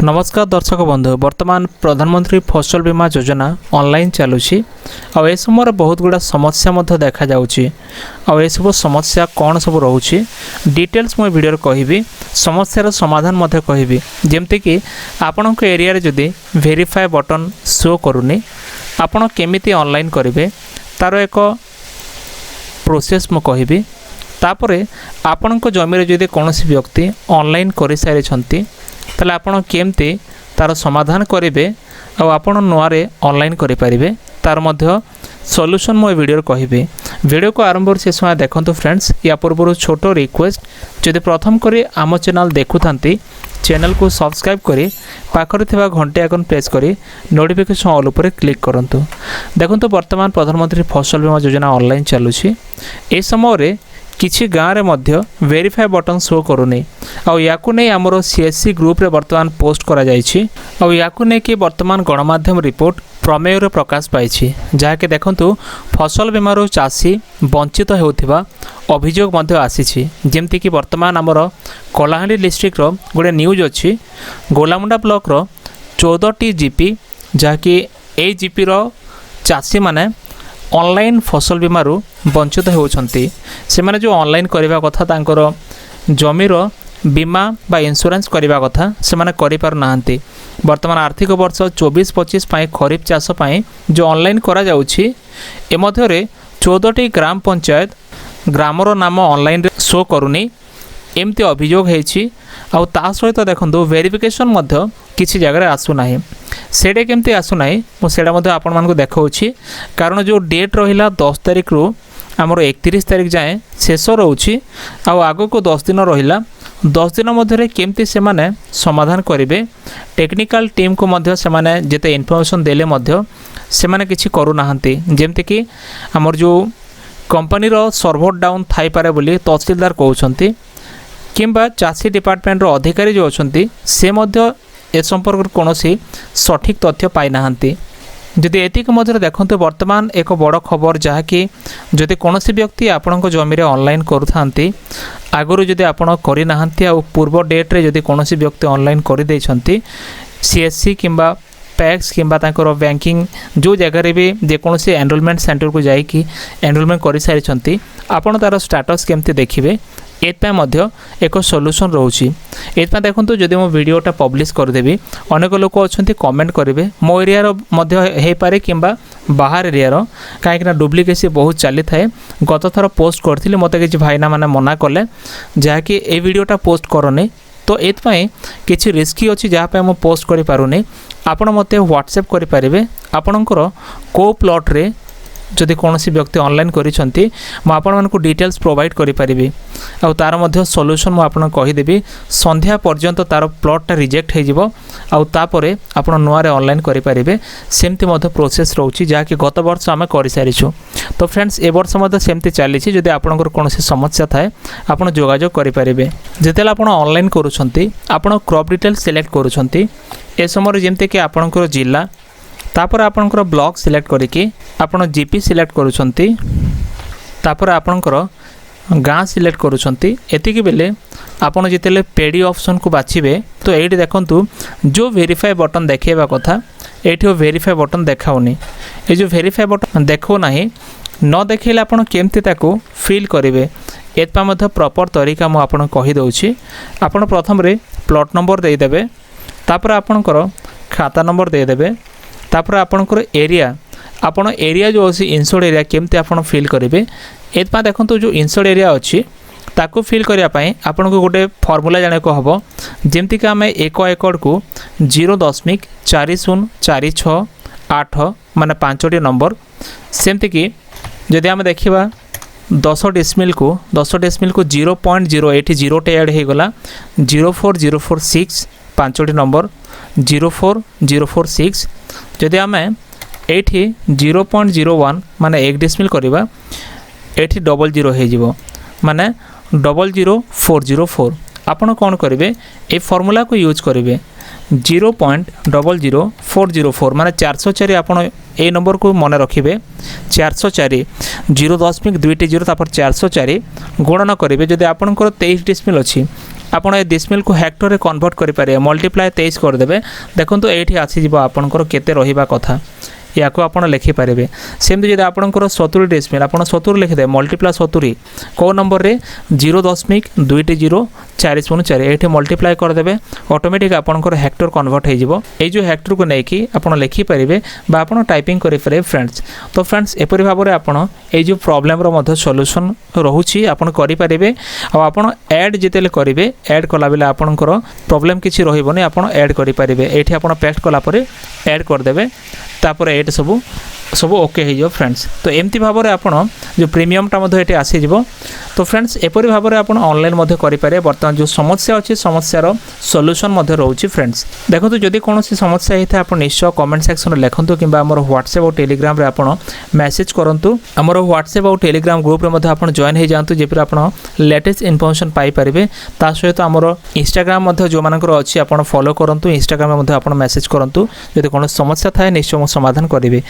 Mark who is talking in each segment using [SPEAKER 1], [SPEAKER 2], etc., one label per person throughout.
[SPEAKER 1] नमस्कार दर्शक बंधु वर्तमान प्रधानमंत्री फसल बीमा योजना ऑनलाइन चलुची आ ए समय बहुत गुड़ा समस्या देखा जाउची आ ए सब समस्या कौन सब रोचे डिटेल्स मो वीडियो कहबी समस्यार समाधान मध्य कहबी जेमती कि आपण एरिया रे जदि वेरीफाई बटन शो करूनी आपण केमिति ऑनलाइन करेंगे तार एक प्रोसेस मु कहबी तापरे आपण जमी रे जदि कौन व्यक्ति ऑनलाइन कर सारी ताले आपण केमती तार समाधान करेंगे और आपण नुआरे ऑनलाइन करें तार मध्य सॉल्यूशन मो वीडियो कहबी वीडियो को आरंभ से समय देखंतु फ्रेंड्स या पूर्व छोट रिक्वेस्ट जदि प्रथम करी आम चैनल देखुथांती चैनल को सब्सक्राइब करी पाखरे थिबा घंटे आइकन प्रेस करी नोटिफिकेशन ऑल उपर क्लिक करंतु। देखंतु वर्तमान प्रधानमंत्री फसल बीमा योजना ऑनलाइन चलुची ए समय रे किछि गाँव रे मध्य वेरीफाई बटन शो करूनी आउ याकु नै हमरो सीएससी ग्रुप रे वर्तमान पोस्ट करा जायछि आउ याकु नै कि वर्तमान गणमाध्यम रिपोर्ट प्रमेय रे प्रकाश पाइछि जाके देखंतु फसल बीमारो चासी वंचित हेउथिबा अभियोग मध्य आसीछि जेमति कि वर्तमान हमरो कलाहांडी डिस्ट्रिक्ट रो गोटे न्यूज अछि गोलामुंडा ब्लॉक रो 14टी जीपी जाके ए जीपी रो चासी माने ऑनलाइन फसल बीमारू वंचित होउछंती से माने जो ऑनलाइन करबा कथा तांकर जमीर बीमा बा इंश्योरेंस करबा कथा से माने करि पार नाहंती। वर्तमान आर्थिक वर्ष 24-25 पाई खरीफ चाष पाई जो ऑनलाइन करा जाउछि ए मध्य रे 14टी ग्राम पंचायत ग्रामर नाम ऑनलाइन रे शो करूनी एमती अभियोग हेछि आउ ता सहित देखंतु वेरिफिकेशन मध्य किछि जगह रे आसु नाही सेडे केमती आसु नाही मो सेडा मध्य आपण मानको देखाउछि कारण जो डेट रहिला 10 तारिख रु हमर 31 तारिख जाए शेष रहउछि आउ आगो को 10 दिन रहिला 10 दिन मध्य रे केमती से माने समाधान करिवे टेक्निकल टीम को मध्य से माने जेते इन्फॉर्मेशन देले मध्य से माने किछि करू नाहंती जेमति कि हमर जो कंपनी रो सर्वर डाउन थाई पारे बोली तहसीलदार कहउछंती किंबा चासी डिपार्टमेंट रो अधिकारी जो अछंती से मध्य ए संपर्क कौन सठिक तथ्य पाई नाहंती। जदि एतिक मध्य देखते वर्तमान एक बड़ खबर जहाँकि जदि कौन व्यक्ति आपण जमी ऑनलाइन करूथांती आगुरी जदि आपण करि नाहंती आ पूर्व डेट रे जदि कौन व्यक्ति ऑनलाइन कर देछंती सीएससी किंबा पैक्स किंबा तांकर बैंकिंग जो जगह भी जेकोसी एनरोलमेंट सेंटर को जाइकी एनरोलमेंट कर सारी आपण तार स्टेटस केमती देखिए एथपाई मध्य एक सॉल्यूशन रोची एथपाई देखंतु जदि मो वीडियोटा पब्लिश करदेबी अनेक लोक अछंती कमेंट करेंगे मो एरिया रो मध्य हे पारे किंबा बाहर एरिया रो काहेकि ना डुप्लिकेसी बहुत चली थाए गत थर पोस्ट करथिली मते किछि भाईना माने मना कले जाकि ए वीडियोटा पोस्ट करने तो एथपाई किछि रिस्की अछि जहाँ पे मो पोस्ट करि पारुनी आपण मते व्हाट्सएप करि पारिबे आपणकर को प्लॉट रे जदि कौन व्यक्ति ऑनलाइन करिसंती म आपण मानकु डिटेल्स प्रोवाइड करि परिबी आ तार मध्य सॉल्यूशन म आपण कहिदेबी संध्या पर्यंत तार प्लॉटटा रिजेक्ट हे जिवो आ तापरे आपण नुआरे ऑनलाइन करि परिबे सेमति मध्य प्रोसेस रहउची जा कि गत वर्ष आमे करि सारिछु। तो फ्रेंड्स ए वर्ष मध्य सेमति चालिछि जदि आपणकर कोनोसी समस्या थाए आपण जोगाजोग करि परिबे जेतेला आपण ऑनलाइन करूछंती आपण क्रॉप डिटेल्स सिलेक्ट करूछंती ए समय जेमते कि आपणकर जिल्ला तापर आपणकर ब्लॉक सिलेक्ट करिकि आपण जीपी सिलेक्ट करूछंती तापर आपणकर गाँ सिलेक्ट करूछंती एतिकी बेले आपण जितेले पेडी ऑप्शन को बाछिबे तो एठी देखंतु जो वेरीफाई बटन देखेबा कथा एठी वेरीफाई बटन देखाउनी ए जो वेरीफाई बटन देखो नाही न देखैले आपण केमती ताको फिल करिवे एतपा मध्य प्रॉपर तरीका मु आपण कहि दउछि आपण प्रथम रे प्लॉट नंबर दे देबे तापर आपणकर खाता नंबर दे देबे तापर आपणकर एरिया जो अछि इंश्योर्ड एरिया केमती आपण फिल करेंगे एतपा देखंतु जो इंश्योर्ड एरिया अछि ताको फिल करिया पई आपण को गोटे फार्मूला जाने को हबो जेमती कि हमें 1 एकड़ को 0.4046 माने 5टी नंबर सेमती कि जदि हम देखिबा 10 डेसिमल को 0.0 एठी 0 टे ऐड हे गला 04046 5टी नंबर 04046 जदि आम एठी 0.01 माने 1 डेसिमल करबा एठी 00 हे जिवो माने 00404 आपण कोन करिवे ए फार्मूला को यूज करिवे 0.00404 माने 404 आपण ए नंबर को मन रखिबे 404 0.2 तापर 404 गुणन करिवे जदि आपनकर 23 डेसिमल अछि ଆପଣ ଏ ଡିସିମିଲ୍ को हेक्टर रे कन्वर्ट करि पारे मल्टीप्लाई 23 कर देबे देखंतु एठी आसी जिवो आपनकर केते रहिबा कथा या को आपण लिखिपारे सेमती जब आपंकर 70 डेसिमिल आप 70 लिखिदे मल्टीप्लाई 70 कौ नंबर रे 0.220 ये मल्टीप्लाई करदे ऑटोमेटिक आपंकर हेक्टर कन्वर्ट हो जो हेक्टर को लेकिन आप लिखिपारे आप टाइपिंग करेंगे फ्रेंड्स। तो फ्रेंड्स एपरी भाव में आपड़ ये प्रॉब्लम सॉल्यूशन रोचे आपरे आप ऐड जिते करेंगे ऐड कला बेले आपंकर प्रॉब्लम किसी रही आप ऐड करेंगे ये आप पेस्ट कलापर ऐड करदे तापर ये सब ओके हो फ्रेंड्स। तो एमती भाव में आप जो प्रीमियमटा ये आसीज तो फ्रेंड्स एपरी भाव में आप ऑनलाइन करेंगे बर्तमान जो समस्या अच्छी समस्यार सॉल्यूशन रोचे फ्रेंड्स। देखो जदि कौन समस्या होता है आप निश्चय कमेंट सेक्शन में लिखूँ कि व्हाट्सएप और टेलीग्राम रे आप मैसेज करूँ आमर व्हाट्सएप और टेलीग्राम ग्रुप में आप जॉइन हो जातु जेपरी आप लेटेस्ट इनफॉरमेशन पाइपर ता सहित आमर इंस्टाग्राम जो मानकर अच्छी आप फॉलो करूँ इंस्टाग्राम में आप मैसेज करूँ जब कौन समस्या थाए निश्चय मुझे समाधान करेंगे।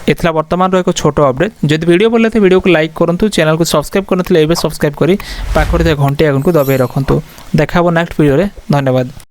[SPEAKER 1] इतना वर्तमान एक छोट अपडेट जब वीडियो भल लगे वीडियो को लाइक करूँ चैनल को सब्सक्राइब करते सब्सक्राइब कर पाखर घंटे आगन को दबाई रखुँ। देखा नेक्स्ट वीडियो रे धन्यवाद।